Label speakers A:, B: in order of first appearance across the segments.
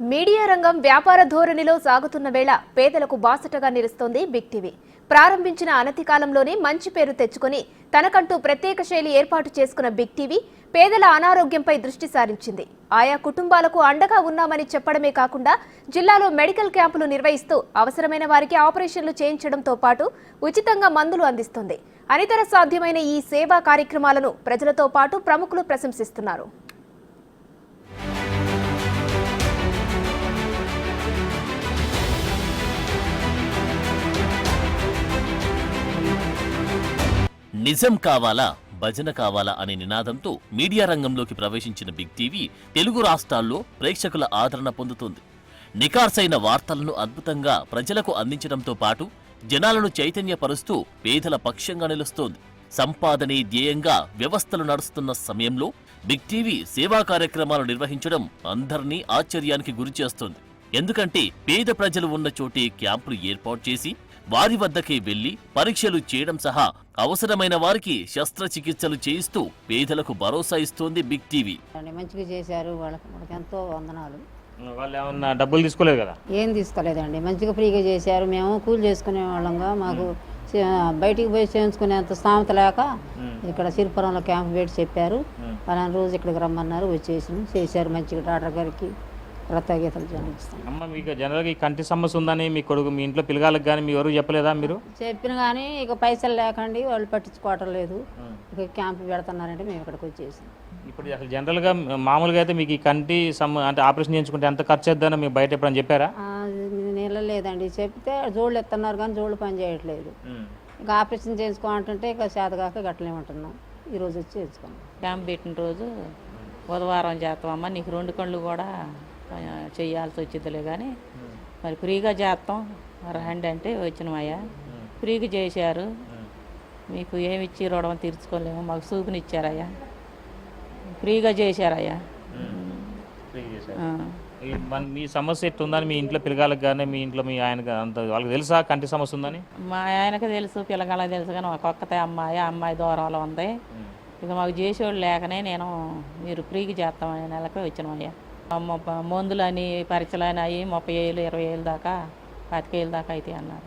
A: Media రంగం వ్యాపార ధోరణిలో సాగుతున్న వేళ పేదలకు బాసటగా నిలుస్తోంది బిగ్ టీవీ. ప్రారంభించిన అనతి కాలంలోనే మంచి పేరు తెచ్చుకొని తనకంటూ ప్రత్యేక శైలి ఏర్పాటు చేసుకున్న బిగ్ టీవీ పేదల అనారోగ్యంపై దృష్టి సారించింది. ఆయా కుటుంబాలకు అండగా ఉన్నామని చెప్పడమే కాకుండా జిల్లాలో మెడికల్ క్యాంపులు నిర్వహిస్తూ అవసరమైన వారికి ఆపరేషన్లు చేయించడంతో పాటు ఉచితంగా మందులు అందిస్తుంది. అనితర సాధ్యమైన ఈ సేవా కార్యక్రమాలను ప్రజలతో పాటు ప్రముఖులు ప్రశంసిస్తున్నారు.
B: నిజం కావాలా భజన కావాలా అనే నినాదంతో మీడియా రంగంలోకి ప్రవేశించిన బిగ్ టీవీ తెలుగు రాష్ట్రాల్లో ప్రేక్షకుల ఆదరణ పొందుతుంది. నికార్సైన వార్తలను అద్భుతంగా ప్రజలకు అందించడంతో పాటు జనాలను చైతన్యపరుస్తూ పేదల పక్షంగా నిలుస్తోంది. సంపాదనే ధ్యేయంగా వ్యవస్థలు నడుస్తున్న సమయంలో బిగ్ టీవీ సేవా కార్యక్రమాలు నిర్వహించడం అందరినీ ఆశ్చర్యానికి గురిచేస్తోంది. ఎందుకంటే పేద ప్రజలు ఉన్న చోటే క్యాంపులు ఏర్పాటు చేసి వారి వద్దకే వెళ్లి పరీక్షలు చేయడం సహా అవసరమైన వారికి శస్త్రచికిత్సలు చేయిస్తూ పేదలకు భరోసా ఇస్తోంది బిగ్ టీవీ.
C: మంచిగా చేశారు, వాళ్ళకి ఎంతో వందనాలు.
D: వాళ్ళు ఏమన్నా డబ్బులు తీసుకోలేదు కదా?
C: ఏం తీసుకోలేదండి, మంచిగా ఫ్రీగా చేశారు. మేము కూలి చేసుకునే వాళ్ళంగా మాకు బయటికి పోయి చేయించుకునేంత స్థామత లేక ఇక్కడ సిరిపురంలో క్యాంప్ పెట్టి చెప్పారు. పలానా రోజు ఇక్కడికి రమ్మన్నారు, వచ్చేసి చేశారు. మంచిగా డాక్టర్ గారికి కృతజ్ఞతలు చెల్లిస్తాం.
D: అమ్మ, మీకు జనరల్గా ఈ కంటి సమస్య ఉందని మీ కొడుకు మీ ఇంట్లో పిల్లగాళ్ళకి కానీ మీ ఎవరు చెప్పలేదా? మీరు
C: చెప్పిన కానీ ఇక పైసలు లేకండి వాళ్ళు పట్టించుకోవటం లేదు. ఇక క్యాంప్ పెడుతున్నారంటే మేము ఇక్కడికి వచ్చేసాం.
D: ఇప్పుడు అసలు జనరల్గా మామూలుగా అయితే మీకు ఈ కంటి అంటే ఆపరేషన్ చేయించుకుంటే ఎంత ఖర్చు అవుతుందని మీకు బయట ఎప్పుడని చెప్పారా?
C: నెల లేదండి, చెప్తే జోళ్ళు ఎత్తున్నారు కానీ జోళ్ళు పని చేయట్లేదు. ఇక ఆపరేషన్ చేయించుకోవాలంటే ఇక చేతగాక గట్లేమంటున్నాం. ఈరోజు వచ్చి చేయించుకున్నాం.
E: క్యాంప్ పెట్టిన రోజు బుధవారం చేస్తామమ్మా, నీకు 2 కళ్ళు కూడా చేయాల్సి వచ్చిందిలే కానీ మరి ఫ్రీగా చేస్తాం రండి అంటే వచ్చినామయ్యా. ఫ్రీగా చేశారు. మీకు ఏమిచ్చి రుణం తీర్చుకోలేము, మాకు చూపునిచ్చారయ్యా. ఫ్రీగా చేశారయ్యా.
D: మీ సమస్య ఎట్టుందని మీ ఇంట్లో పిల్లగాళ్ళకి కానీ మీ ఇంట్లో మీ ఆయన అంత వాళ్ళకి తెలుసా కంటి సమస్య ఉందని?
E: మా ఆయనకు తెలుసు, పిల్లగాళ్ళకి తెలుసు, కానీ మాకు ఒక్కతే అమ్మాయి దూరంలో ఉంది. ఇక మాకు చేసేవాళ్ళు లేకనే నేను మీరు ఫ్రీగా చేస్తామని నెలకి వచ్చినామయ్యా. మందులని పరీక్షలని అవి 30,000 20,000 దాకా 25,000 దాకా అయితే అన్నారు.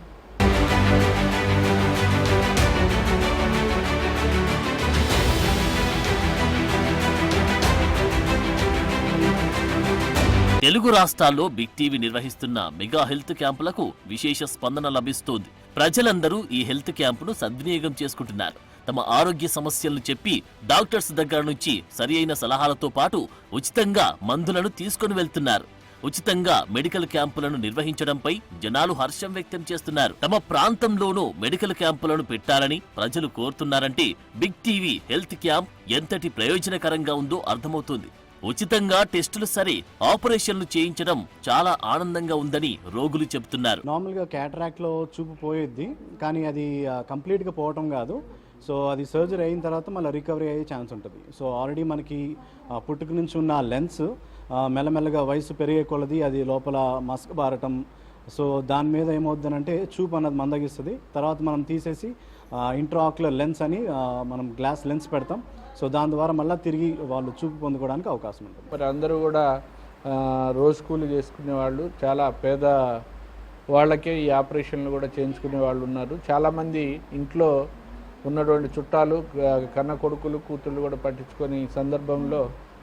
B: తెలుగు రాష్ట్రాల్లో బిగ్ టీవీ నిర్వహిస్తున్న మెగా హెల్త్ క్యాంపులకు విశేష స్పందన లభిస్తోంది. ప్రజలందరూ ఈ హెల్త్ క్యాంపును సద్వినియోగం చేసుకుంటున్నారు. తమ ఆరోగ్య సమస్యలను చెప్పి డాక్టర్స్ దగ్గర నుంచి సరియైన సలహాలతో పాటు ఉచితంగా మందులను తీసుకుని వెళ్తున్నారు. ఉచితంగా మెడికల్ క్యాంపులను నిర్వహించడంపై జనాలు హర్షం వ్యక్తం చేస్తున్నారు. తమ ప్రాంతంలోనూ మెడికల్ క్యాంపులను పెట్టాలని ప్రజలు కోరుతున్నారంటే బిగ్ టీవీ హెల్త్ క్యాంప్ ఎంతటి ప్రయోజనకరంగా ఉందో అర్థమవుతుంది. ఉచితంగా టెస్టులు సరే, ఆపరేషన్లు చేయించడం చాలా ఆనందంగా ఉందని రోగులు చెబుతున్నారు.
F: నార్మల్గా క్యాటరాక్ట్ లో చూపు పోయేది, కానీ అది కంప్లీట్ గా పోవటం కాదు. సో అది సర్జరీ అయిన తర్వాత మళ్ళీ రికవరీ అయ్యే ఛాన్స్ ఉంటుంది. సో ఆల్రెడీ మనకి పుట్టుక నుంచి ఉన్న లెన్స్ మెల్లమెల్లగా వయసు పెరిగే కొలది అది లోపల మస్క్ బారటం. సో దాని మీద ఏమవుతుందంటే చూపు అన్నది మందగిస్తుంది. తర్వాత మనం తీసేసి ఇంట్రాక్యులర్ లెన్స్ అని మనం గ్లాస్ లెన్స్ పెడతాం. సో దాని ద్వారా మళ్ళీ తిరిగి వాళ్ళు చూపు పొందుకోవడానికి అవకాశం ఉంటుంది.
G: మరి అందరూ కూడా రోజు కూలి చేసుకునే వాళ్ళు, చాలా పేద వాళ్ళకే ఈ ఆపరేషన్లు కూడా చేయించుకునే వాళ్ళు ఉన్నారు. చాలామంది ఇంట్లో ఉన్నటువంటి చుట్టాలు, కన్న కొడుకులు, కూతుళ్ళు కూడా పట్టించుకొని సందర్భంలో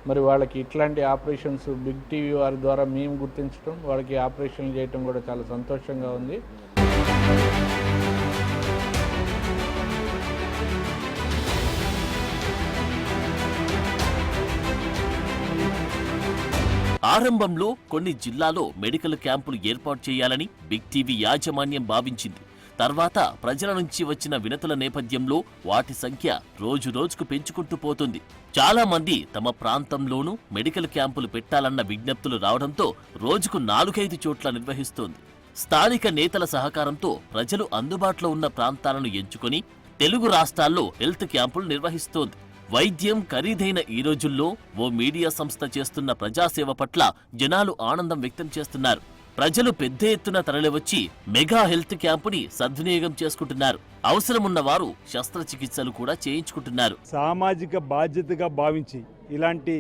G: మరి వాళ్ళకి ఇట్లాంటి ఆపరేషన్స్ బిగ్ టీవీ వారి ద్వారా మేము గుర్తించడం, వాళ్ళకి ఆపరేషన్లు చేయటం కూడా చాలా సంతోషంగా ఉంది.
B: ఆరంభంలో కొన్ని జిల్లాలో మెడికల్ క్యాంపులు ఏర్పాటు చేయాలని బిగ్ టీవీ యాజమాన్యం భావించింది. తర్వాత ప్రజల నుంచి వచ్చిన వినతుల నేపథ్యంలో వాటి సంఖ్య రోజు రోజుకు పెంచుకుంటూ పోతుంది. చాలా మంది తమ ప్రాంతంలోనూ మెడికల్ క్యాంపులు పెట్టాలన్న విజ్ఞప్తులు రావడంతో రోజుకు 4-5 చోట్ల నిర్వహిస్తోంది. స్థానిక నేతల సహకారంతో ప్రజలు అందుబాటులో ఉన్న ప్రాంతాలను ఎంచుకొని తెలుగు రాష్ట్రాల్లో హెల్త్ క్యాంపులు నిర్వహిస్తోంది. వైద్యం ఖరీదైన ఈ రోజుల్లో ఓ మీడియా సంస్థ చేస్తున్న ప్రజాసేవ పట్ల జనాలు ఆనందం వ్యక్తం చేస్తున్నారు. ప్రజలు పెద్ద ఎత్తున తరలివచ్చి మెగా హెల్త్ క్యాంపుని సద్వినియోగం చేసుకుంటున్నారు. అవసరమున్న వారు శస్త్రచికిత్సలు కూడా చేయించుకుంటున్నారు.
H: సామాజిక బాధ్యతగా భావించి ఇలాంటి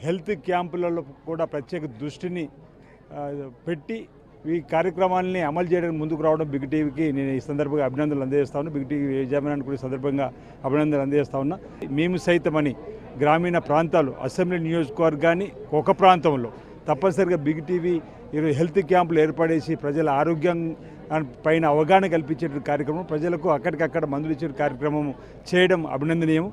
H: హెల్త్ క్యాంపులలో కూడా ప్రత్యేక దృష్టిని పెట్టి ఈ కార్యక్రమాలని అమలు చేయడానికి ముందుకు రావడం బిగ్ టీవీకి నేను ఈ సందర్భంగా అభినందనలు అందజేస్తా ఉన్నా. బిగ్ టీవీ యజమానానికి కూడా ఈ సందర్భంగా అభినందనలు అందజేస్తా ఉన్నా. మేము సైతమని గ్రామీణ ప్రాంతాలు అసెంబ్లీ నియోజకవర్గాన్ని ఒక ప్రాంతంలో తప్పనిసరిగా బిగ్ టీవీ ఈరోజు హెల్త్ క్యాంపులు ఏర్పడేసి ప్రజల ఆరోగ్యం పైన అవగాహన కల్పించే కార్యక్రమం, ప్రజలకు అక్కడికక్కడ మందులు ఇచ్చే కార్యక్రమం చేయడం అభినందనీయం.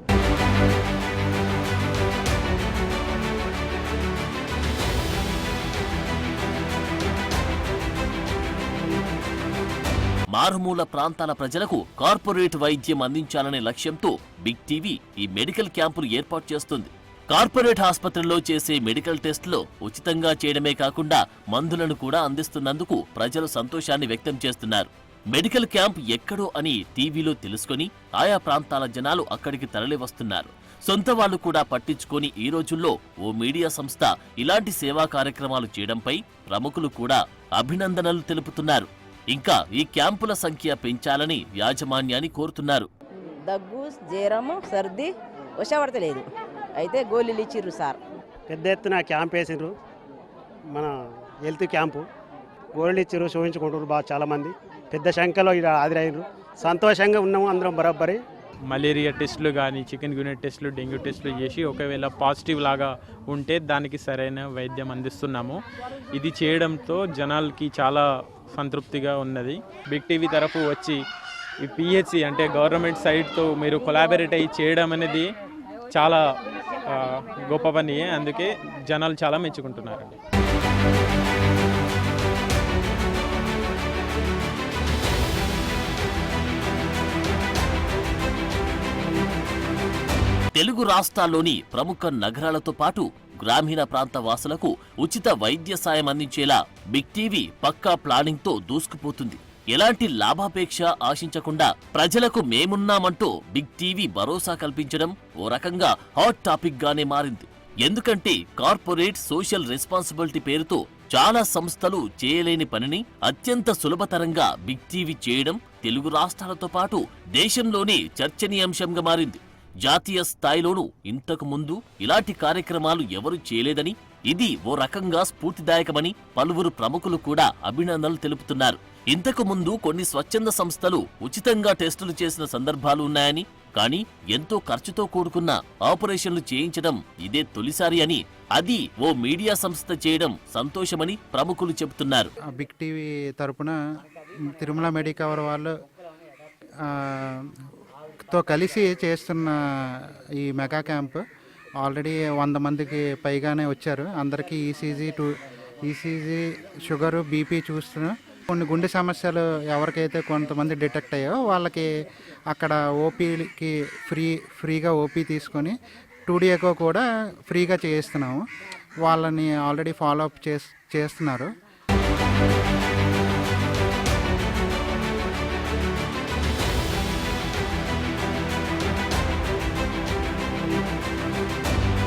B: మారుమూల ప్రాంతాల ప్రజలకు కార్పొరేట్ వైద్యం అందించాలనే లక్ష్యంతో బిగ్ టీవీ ఈ మెడికల్ క్యాంపులు ఏర్పాటు చేస్తుంది. కార్పొరేట్ ఆసుపత్రుల్లో చేసే మెడికల్ టెస్టులు ఉచితంగా చేయడమే కాకుండా మందులను కూడా అందిస్తున్నందుకు ప్రజలు సంతోషాన్ని వ్యక్తం చేస్తున్నారు. మెడికల్ క్యాంప్ ఎక్కడో అని టీవీలో తెలుసుకొని ఆయా ప్రాంతాల జనాలు అక్కడికి తరలి వస్తున్నారు. సొంత వాళ్ళు కూడా పట్టించుకొని ఈ రోజుల్లో ఓ మీడియా సంస్థ ఇలాంటి సేవా కార్యక్రమాలు చేయడంపై ప్రముఖులు కూడా అభినందనలు తెలుపుతున్నారు. ఇంకా ఈ క్యాంపుల సంఖ్య పెంచాలని యాజమాన్యాన్ని కోరుతున్నారు.
I: దగ్గు, జ్వరం, సర్ది వశపడతలేదు. అయితే గోళీలు ఇచ్చిర్రు సార్.
J: పెద్ద ఎత్తున క్యాంప్ వేసిండ్రు. మన హెల్త్ క్యాంపు గోళీలు ఇచ్చిర్రు, చూపించుకుంటారు బాగా చాలామంది పెద్ద సంఖ్యలో ఇక్కడ హాజరయ్యారు. సంతోషంగా ఉన్నాము అందరం బరాబరి.
K: మలేరియా టెస్టులు కానీ, చికెన్ గున్యా టెస్టులు, డెంగ్యూ టెస్టులు చేసి ఒకవేళ పాజిటివ్ లాగా ఉంటే దానికి సరైన వైద్యం అందిస్తున్నాము. ఇది చేయడంతో జనాలకి చాలా సంతృప్తిగా ఉన్నది. బిగ్ టీవీ తరఫు వచ్చి ఈ పిహెచ్సి అంటే గవర్నమెంట్ సైడ్తో మీరు కొలాబరేట్ అయ్యి చేయడం అనేది చాలా గొప్ప పని. అందుకే జనాలు చాలా మెచ్చుకుంటున్నారండి.
B: తెలుగు రాష్ట్రాల్లోని ప్రముఖ నగరాలతో పాటు గ్రామీణ ప్రాంత వాసులకు ఉచిత వైద్య సాయం అందించేలా బిగ్ టీవీ పక్కా ప్లానింగ్తో దూసుకుపోతుంది. ఎలాంటి లాభాపేక్ష ఆశించకుండా ప్రజలకు మేమున్నామంటూ బిగ్ టీవీ భరోసా కల్పించడం ఓ రకంగా హాట్ టాపిక్ గానే మారింది. ఎందుకంటే కార్పొరేట్ సోషల్ రెస్పాన్సిబిలిటీ పేరుతో చాలా సంస్థలు చేయలేని పనిని అత్యంత సులభతరంగా బిగ్ టీవీ చేయడం తెలుగు రాష్ట్రాలతో పాటు దేశంలోనే చర్చనీయాంశంగా మారింది. జాతీయ స్థాయిలోనూ ఇంతకు ముందు ఇలాంటి కార్యక్రమాలు ఎవరూ చేయలేదని, ఇది ఓ రకంగా స్ఫూర్తిదాయకమని పలువురు ప్రముఖులు కూడా అభినందనలు తెలుపుతున్నారు. ఇంతకు ముందు కొన్ని స్వచ్ఛంద సంస్థలు ఉచితంగా టెస్టులు చేసిన సందర్భాలు ఉన్నాయని, కానీ ఎంతో ఖర్చుతో కూడుకున్న ఆపరేషన్లు చేయించడం ఇదే తొలిసారి అని, అది ఓ మీడియా సంస్థ చేయడం సంతోషమని ప్రముఖులు చెబుతున్నారు.
L: బిగ్ టీవీ తరపున తిరుమల మెడికవర్ వాళ్ళు తో కలిసి చేస్తున్న ఈ మెగా క్యాంప్ ఆల్రెడీ 100 మందికి పైగానే వచ్చారు. అందరికీ ఈసీజీ, షుగరు, బీపీ చూస్తున్న కొన్ని గుండె సమస్యలు ఎవరికైతే కొంతమంది డిటెక్ట్ అయ్యాయో వాళ్ళకి అక్కడ ఓపీకి ఫ్రీగా ఓపీ తీసుకొని 2D ఎకో కూడా ఫ్రీగా చేయిస్తున్నాము. వాళ్ళని ఆల్రెడీ ఫాలో అప్ చేస్తున్నారు.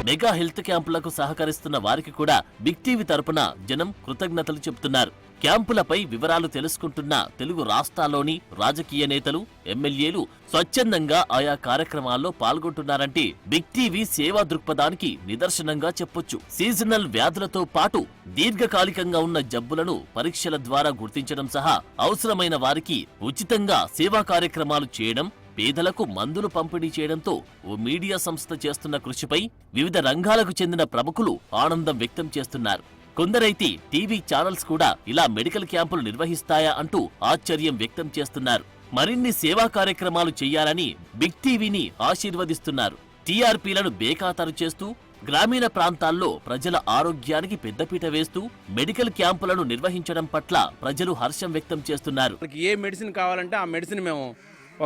B: మెగా హెల్త్ క్యాంపులకు సహకరిస్తున్న వారికి కూడా బిగ్ టీవీ తరపున జనం కృతజ్ఞతలు చెబుతున్నారు. క్యాంపులపై వివరాలు తెలుసుకుంటున్న తెలుగు రాష్ట్రాల్లోని రాజకీయ నేతలు, ఎమ్మెల్యేలు స్వచ్ఛందంగా ఆయా కార్యక్రమాల్లో పాల్గొంటున్నారంటే బిగ్ టీవీ సేవా దృక్పథానికి నిదర్శనంగా చెప్పొచ్చు. సీజనల్ వ్యాధులతో పాటు దీర్ఘకాలికంగా ఉన్న జబ్బులను పరీక్షల ద్వారా గుర్తించడం సహా అవసరమైన వారికి ఉచితంగా సేవా కార్యక్రమాలు చేయడం, పేదలకు మందులు పంపిణీ చేయడంతో ఓ మీడియా సంస్థ చేస్తున్న కృషిపై వివిధ రంగాలకు చెందిన ప్రముఖులు ఆనందం వ్యక్తం చేస్తున్నారు. కొందరైతే టీవీ ఛానల్స్ కూడా ఇలా మెడికల్ క్యాంపులు నిర్వహిస్తాయా అంటూ ఆశ్చర్యం వ్యక్తం చేస్తున్నారు. మరిన్ని సేవా కార్యక్రమాలు చేయాలని బిగ్ టీవీని ఆశీర్వదిస్తున్నారు. టీఆర్పీలను బేఖాతరు చేస్తూ గ్రామీణ ప్రాంతాల్లో ప్రజల ఆరోగ్యానికి పెద్దపీట వేస్తూ మెడికల్ క్యాంపులను నిర్వహించడం పట్ల ప్రజలు హర్షం వ్యక్తం చేస్తున్నారు.
M: ఏ మెడిసిన్ కావాలంటే ఆ మెడిసిన్ మేము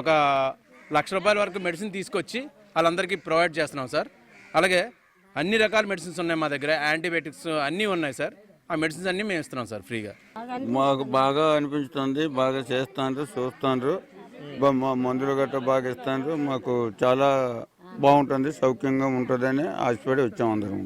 M: ఒక ₹1,00,000 వరకు మెడిసిన్ తీసుకొచ్చి వాళ్ళందరికీ ప్రొవైడ్ చేస్తున్నాం సార్. అలాగే అన్ని రకాల మెడిసిన్స్ ఉన్నాయి మా దగ్గర, యాంటీబయాటిక్స్ అన్నీ ఉన్నాయి సార్. ఆ మెడిసిన్స్ అన్నీ మేము ఇస్తున్నాం సార్ ఫ్రీగా.
N: మాకు బాగా అనిపిస్తుంది, బాగా చేస్తాండ్రు, చూస్తాండ్రు, మందులు గట్రా బాగా ఇస్తాండ్రు. మాకు చాలా బాగుంటుంది, సౌఖ్యంగా ఉంటుందని ఆశపడి వచ్చాము అందరం.